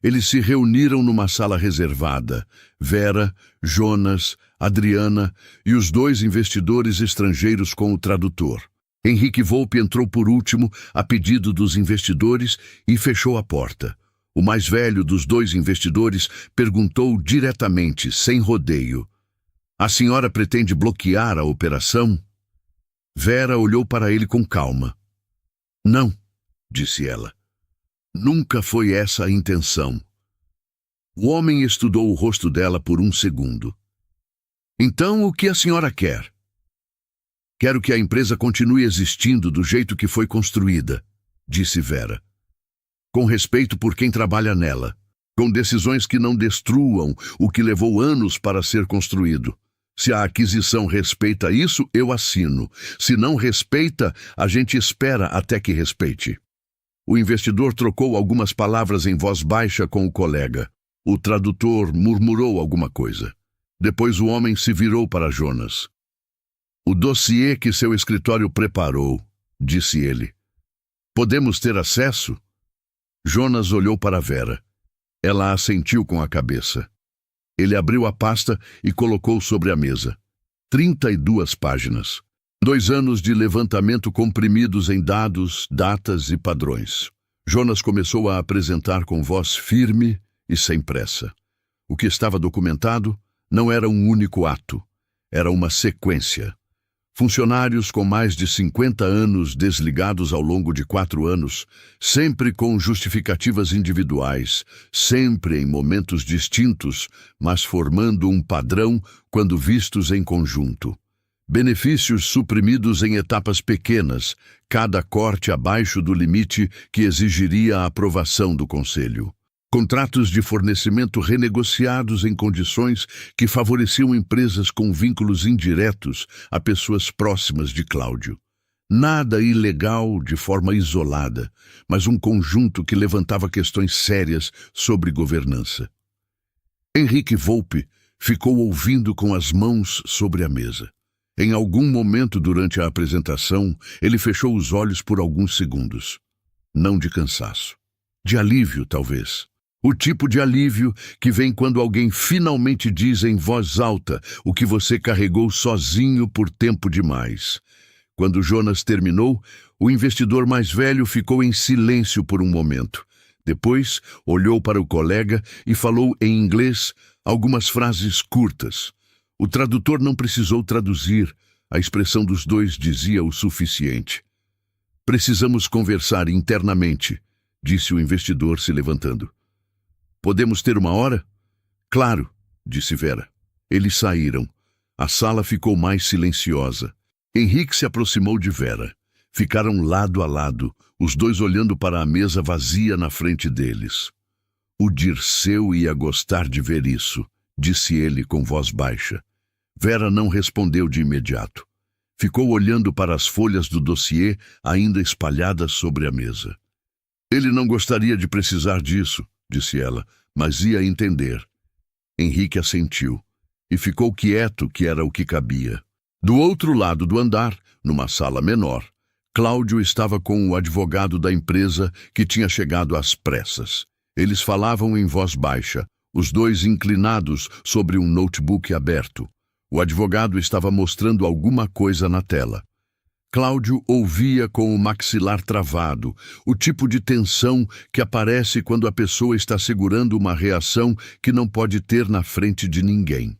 Eles se reuniram numa sala reservada. Vera, Jonas, Adriana e os 2 investidores estrangeiros com o tradutor. Henrique Volpe entrou por último, a pedido dos investidores, e fechou a porta. O mais velho dos 2 investidores perguntou diretamente, sem rodeio: "A senhora pretende bloquear a operação?" Vera olhou para ele com calma. "Não", disse ela. "Nunca foi essa a intenção." O homem estudou o rosto dela por um segundo. "Então, o que a senhora quer?" "Quero que a empresa continue existindo do jeito que foi construída", disse Vera. "Com respeito por quem trabalha nela, com decisões que não destruam o que levou anos para ser construído. Se a aquisição respeita isso, eu assino. Se não respeita, a gente espera até que respeite." O investidor trocou algumas palavras em voz baixa com o colega. O tradutor murmurou alguma coisa. Depois o homem se virou para Jonas. "O dossiê que seu escritório preparou", disse ele. "Podemos ter acesso?" Jonas olhou para Vera. Ela assentiu com a cabeça. Ele abriu a pasta e colocou sobre a mesa. 32 páginas. 2 anos de levantamento comprimidos em dados, datas e padrões. Jonas começou a apresentar com voz firme e sem pressa. O que estava documentado não era um único ato. Era uma sequência. Funcionários com mais de 50 anos desligados ao longo de 4 anos, sempre com justificativas individuais, sempre em momentos distintos, mas formando um padrão quando vistos em conjunto. Benefícios suprimidos em etapas pequenas, cada corte abaixo do limite que exigiria a aprovação do Conselho. Contratos de fornecimento renegociados em condições que favoreciam empresas com vínculos indiretos a pessoas próximas de Cláudio. Nada ilegal de forma isolada, mas um conjunto que levantava questões sérias sobre governança. Henrique Volpe ficou ouvindo com as mãos sobre a mesa. Em algum momento durante a apresentação, ele fechou os olhos por alguns segundos. Não de cansaço. De alívio, talvez. O tipo de alívio que vem quando alguém finalmente diz em voz alta o que você carregou sozinho por tempo demais. Quando Jonas terminou, o investidor mais velho ficou em silêncio por um momento. Depois, olhou para o colega e falou em inglês algumas frases curtas. O tradutor não precisou traduzir. A expressão dos dois dizia o suficiente. Precisamos conversar internamente, disse o investidor se levantando. Podemos ter uma hora? Claro, disse Vera. Eles saíram. A sala ficou mais silenciosa. Henrique se aproximou de Vera. Ficaram lado a lado, os dois olhando para a mesa vazia na frente deles. O Dirceu ia gostar de ver isso, disse ele com voz baixa. Vera não respondeu de imediato. Ficou olhando para as folhas do dossiê ainda espalhadas sobre a mesa. Ele não gostaria de precisar disso, disse ela, mas ia entender. Henrique assentiu e ficou quieto, que era o que cabia. Do outro lado do andar, numa sala menor, Cláudio estava com o advogado da empresa que tinha chegado às pressas. Eles falavam em voz baixa, os dois inclinados sobre um notebook aberto. O advogado estava mostrando alguma coisa na tela. Cláudio ouvia com o maxilar travado, o tipo de tensão que aparece quando a pessoa está segurando uma reação que não pode ter na frente de ninguém.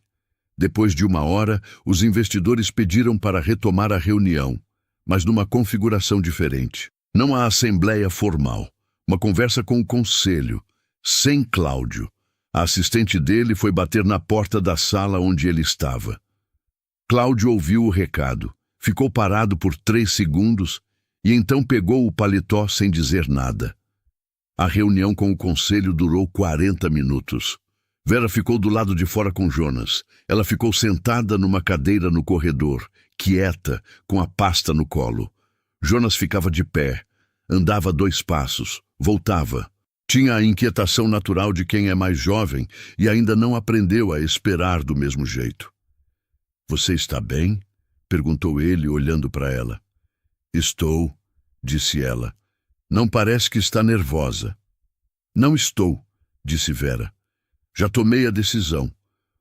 Depois de uma hora, os investidores pediram para retomar a reunião, mas numa configuração diferente. Não a assembleia formal, uma conversa com o conselho, sem Cláudio. A assistente dele foi bater na porta da sala onde ele estava. Cláudio ouviu o recado, ficou parado por 3 segundos e então pegou o paletó sem dizer nada. A reunião com o conselho durou 40 minutos. Vera ficou do lado de fora com Jonas. Ela ficou sentada numa cadeira no corredor, quieta, com a pasta no colo. Jonas ficava de pé, andava 2 passos, voltava. Tinha a inquietação natural de quem é mais jovem e ainda não aprendeu a esperar do mesmo jeito. "Você está bem?" perguntou ele, olhando para ela. "Estou", disse ela. "Não parece que está nervosa." "Não estou", disse Vera. "Já tomei a decisão.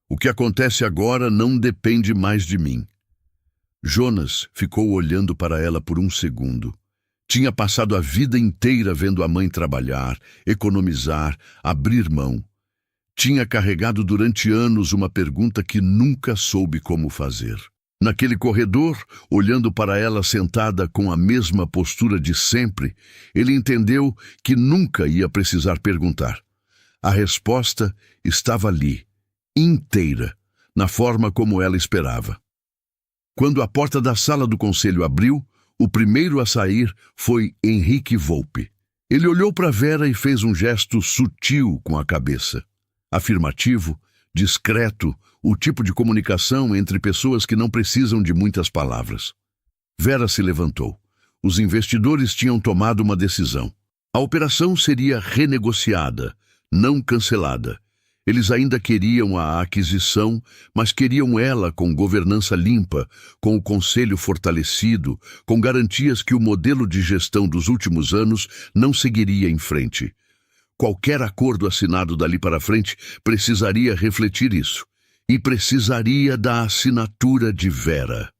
O que acontece agora não depende mais de mim." Jonas ficou olhando para ela por um segundo. Tinha passado a vida inteira vendo a mãe trabalhar, economizar, abrir mão. Tinha carregado durante anos uma pergunta que nunca soube como fazer. Naquele corredor, olhando para ela sentada com a mesma postura de sempre, ele entendeu que nunca ia precisar perguntar. A resposta estava ali, inteira, na forma como ela esperava. Quando a porta da sala do conselho abriu, o primeiro a sair foi Henrique Volpe. Ele olhou para Vera e fez um gesto sutil com a cabeça. Afirmativo, discreto, o tipo de comunicação entre pessoas que não precisam de muitas palavras. Vera se levantou. Os investidores tinham tomado uma decisão. A operação seria renegociada, não cancelada. Eles ainda queriam a aquisição, mas queriam ela com governança limpa, com o conselho fortalecido, com garantias que o modelo de gestão dos últimos anos não seguiria em frente. Qualquer acordo assinado dali para frente precisaria refletir isso. E precisaria da assinatura de Vera.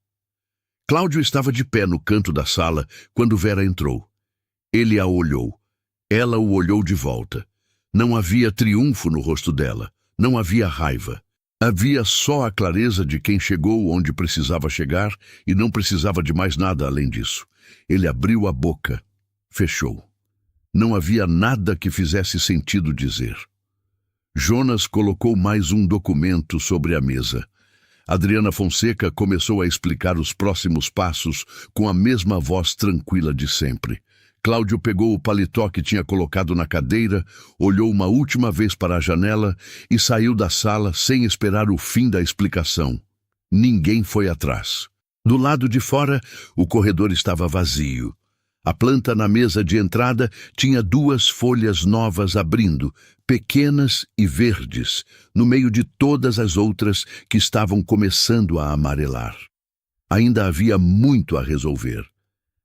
Cláudio estava de pé no canto da sala quando Vera entrou. Ele a olhou. Ela o olhou de volta. Não havia triunfo no rosto dela. Não havia raiva. Havia só a clareza de quem chegou onde precisava chegar e não precisava de mais nada além disso. Ele abriu a boca. Fechou. Não havia nada que fizesse sentido dizer. Jonas colocou mais um documento sobre a mesa. Adriana Fonseca começou a explicar os próximos passos com a mesma voz tranquila de sempre. Cláudio pegou o paletó que tinha colocado na cadeira, olhou uma última vez para a janela e saiu da sala sem esperar o fim da explicação. Ninguém foi atrás. Do lado de fora, o corredor estava vazio. A planta na mesa de entrada tinha 2 folhas novas abrindo, pequenas e verdes, no meio de todas as outras que estavam começando a amarelar. Ainda havia muito a resolver,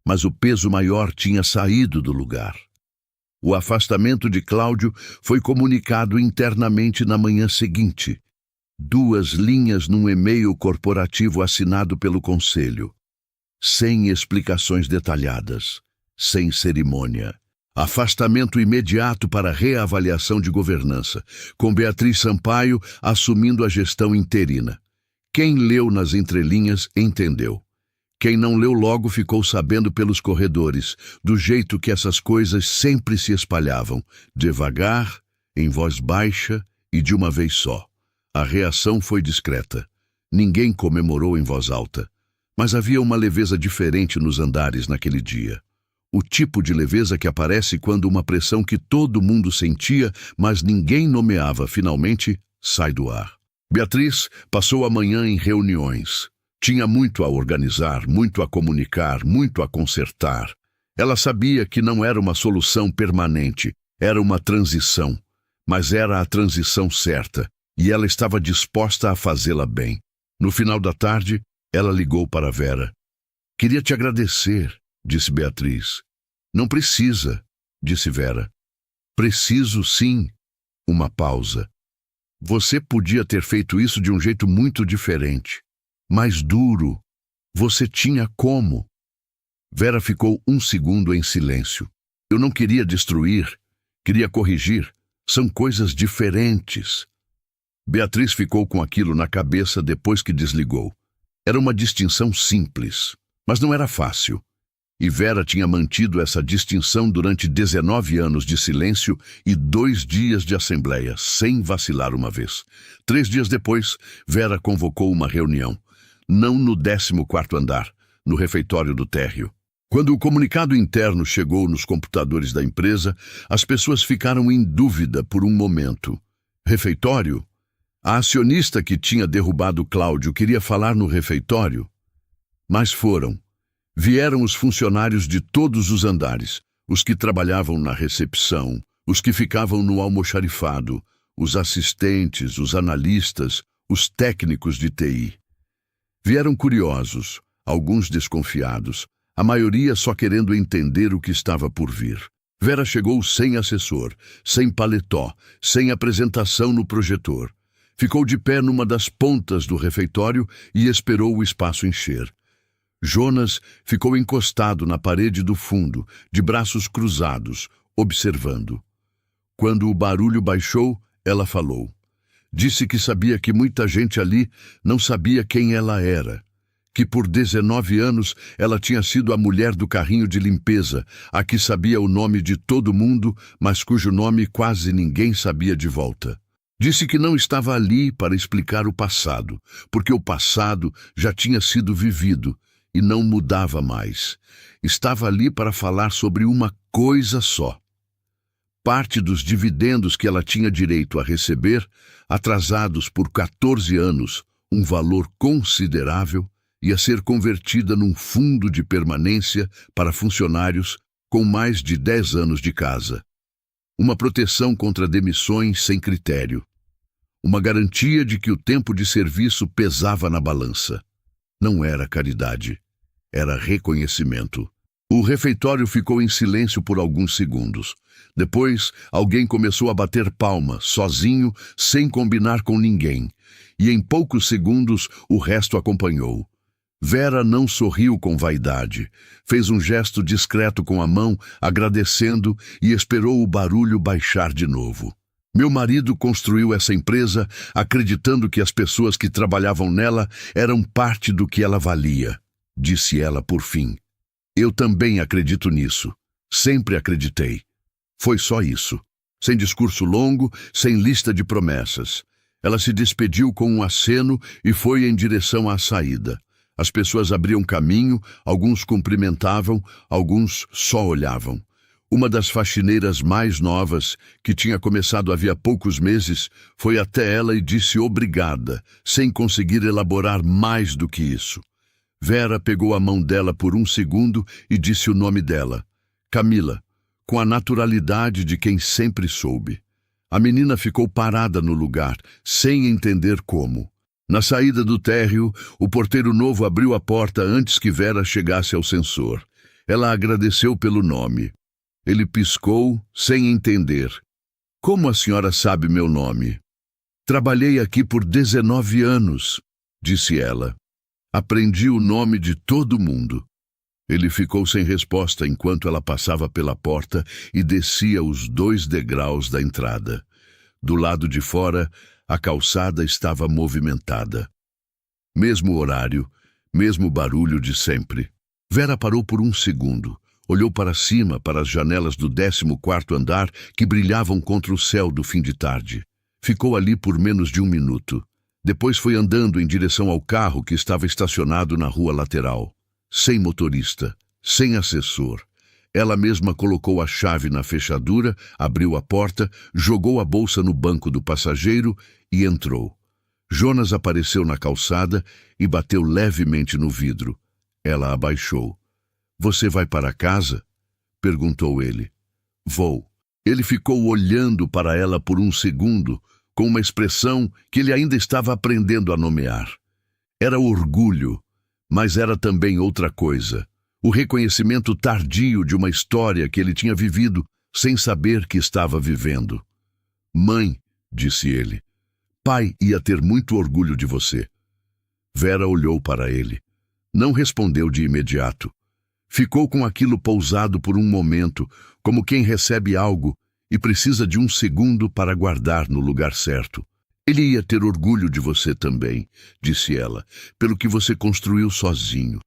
mas o peso maior tinha saído do lugar. O afastamento de Cláudio foi comunicado internamente na manhã seguinte. 2 linhas num e-mail corporativo assinado pelo conselho. Sem explicações detalhadas, sem cerimônia. Afastamento imediato para reavaliação de governança, com Beatriz Sampaio assumindo a gestão interina. Quem leu nas entrelinhas entendeu. Quem não leu logo ficou sabendo pelos corredores, do jeito que essas coisas sempre se espalhavam, devagar, em voz baixa e de uma vez só. A reação foi discreta. Ninguém comemorou em voz alta. Mas havia uma leveza diferente nos andares naquele dia. O tipo de leveza que aparece quando uma pressão que todo mundo sentia, mas ninguém nomeava, finalmente sai do ar. Beatriz passou a manhã em reuniões. Tinha muito a organizar, muito a comunicar, muito a consertar. Ela sabia que não era uma solução permanente, era uma transição. Mas era a transição certa, e ela estava disposta a fazê-la bem. No final da tarde, ela ligou para Vera. Queria te agradecer, disse Beatriz. Não precisa, disse Vera. Preciso sim. Uma pausa. Você podia ter feito isso de um jeito muito diferente. Mais duro. Você tinha como. Vera ficou 1 segundo em silêncio. Eu não queria destruir, queria corrigir. São coisas diferentes. Beatriz ficou com aquilo na cabeça depois que desligou. Era uma distinção simples, mas não era fácil. E Vera tinha mantido essa distinção durante 19 anos de silêncio e 2 dias de assembleia, sem vacilar uma vez. 3 dias depois, Vera convocou uma reunião. Não no 14º andar, no refeitório do térreo. Quando o comunicado interno chegou nos computadores da empresa, as pessoas ficaram em dúvida por um momento. Refeitório? A acionista que tinha derrubado Cláudio queria falar no refeitório? Mas foram. Vieram os funcionários de todos os andares, os que trabalhavam na recepção, os que ficavam no almoxarifado, os assistentes, os analistas, os técnicos de TI. Vieram curiosos, alguns desconfiados, a maioria só querendo entender o que estava por vir. Vera chegou sem assessor, sem paletó, sem apresentação no projetor. Ficou de pé numa das pontas do refeitório e esperou o espaço encher. Jonas ficou encostado na parede do fundo, de braços cruzados, observando. Quando o barulho baixou, ela falou. Disse que sabia que muita gente ali não sabia quem ela era. Que por 19 anos ela tinha sido a mulher do carrinho de limpeza, a que sabia o nome de todo mundo, mas cujo nome quase ninguém sabia de volta. Disse que não estava ali para explicar o passado, porque o passado já tinha sido vivido e não mudava mais. Estava ali para falar sobre uma coisa só. Parte dos dividendos que ela tinha direito a receber, atrasados por 14 anos, um valor considerável, ia ser convertida num fundo de permanência para funcionários com mais de 10 anos de casa. Uma proteção contra demissões sem critério. Uma garantia de que o tempo de serviço pesava na balança. Não era caridade, era reconhecimento. O refeitório ficou em silêncio por alguns segundos. Depois, alguém começou a bater palma, sozinho, sem combinar com ninguém. E em poucos segundos, o resto acompanhou. Vera não sorriu com vaidade. Fez um gesto discreto com a mão, agradecendo, e esperou o barulho baixar de novo. Meu marido construiu essa empresa acreditando que as pessoas que trabalhavam nela eram parte do que ela valia, disse ela por fim. Eu também acredito nisso. Sempre acreditei. Foi só isso. Sem discurso longo, sem lista de promessas. Ela se despediu com um aceno e foi em direção à saída. As pessoas abriam caminho, alguns cumprimentavam, alguns só olhavam. Uma das faxineiras mais novas, que tinha começado havia poucos meses, foi até ela e disse obrigada, sem conseguir elaborar mais do que isso. Vera pegou a mão dela por um segundo e disse o nome dela, Camila, com a naturalidade de quem sempre soube. A menina ficou parada no lugar, sem entender como. Na saída do térreo, o porteiro novo abriu a porta antes que Vera chegasse ao sensor. Ela agradeceu pelo nome. Ele piscou, sem entender. Como a senhora sabe meu nome? Trabalhei aqui por 19 anos, disse ela. Aprendi o nome de todo mundo. Ele ficou sem resposta enquanto ela passava pela porta e descia os 2 degraus da entrada. Do lado de fora, a calçada estava movimentada. Mesmo horário, mesmo barulho de sempre. Vera parou por um segundo. Olhou para cima, para as janelas do 14º andar que brilhavam contra o céu do fim de tarde. Ficou ali por menos de 1 minuto. Depois foi andando em direção ao carro que estava estacionado na rua lateral. Sem motorista, sem assessor. Ela mesma colocou a chave na fechadura, abriu a porta, jogou a bolsa no banco do passageiro e entrou. Jonas apareceu na calçada e bateu levemente no vidro. Ela abaixou. "Você vai para casa?" perguntou ele. "Vou." Ele ficou olhando para ela por um segundo, com uma expressão que ele ainda estava aprendendo a nomear. Era orgulho, mas era também outra coisa. O reconhecimento tardio de uma história que ele tinha vivido sem saber que estava vivendo. "Mãe", disse ele, "pai ia ter muito orgulho de você." Vera olhou para ele. Não respondeu de imediato. Ficou com aquilo pousado por um momento, como quem recebe algo e precisa de um segundo para guardar no lugar certo. "Ele ia ter orgulho de você também", disse ela, "pelo que você construiu sozinho."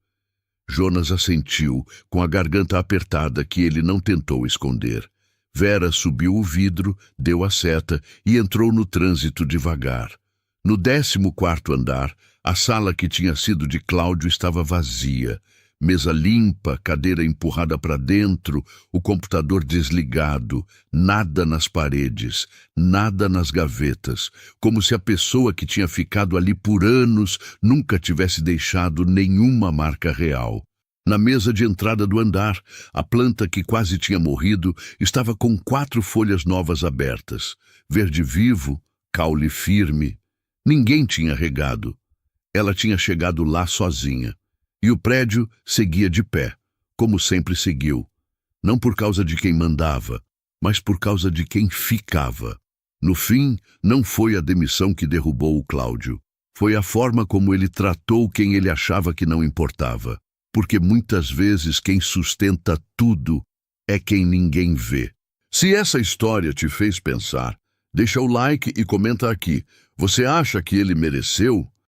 Jonas assentiu, com a garganta apertada que ele não tentou esconder. Vera subiu o vidro, deu a seta e entrou no trânsito devagar. No 14º andar, a sala que tinha sido de Cláudio estava vazia. Mesa limpa, cadeira empurrada para dentro, o computador desligado, nada nas paredes, nada nas gavetas, como se a pessoa que tinha ficado ali por anos nunca tivesse deixado nenhuma marca real. Na mesa de entrada do andar, a planta que quase tinha morrido estava com 4 folhas novas abertas, verde vivo, caule firme. Ninguém tinha regado. Ela tinha chegado lá sozinha. E o prédio seguia de pé, como sempre seguiu. Não por causa de quem mandava, mas por causa de quem ficava. No fim, não foi a demissão que derrubou o Cláudio. Foi a forma como ele tratou quem ele achava que não importava. Porque muitas vezes quem sustenta tudo é quem ninguém vê. Se essa história te fez pensar, deixa o like e comenta aqui. Você acha que ele mereceu?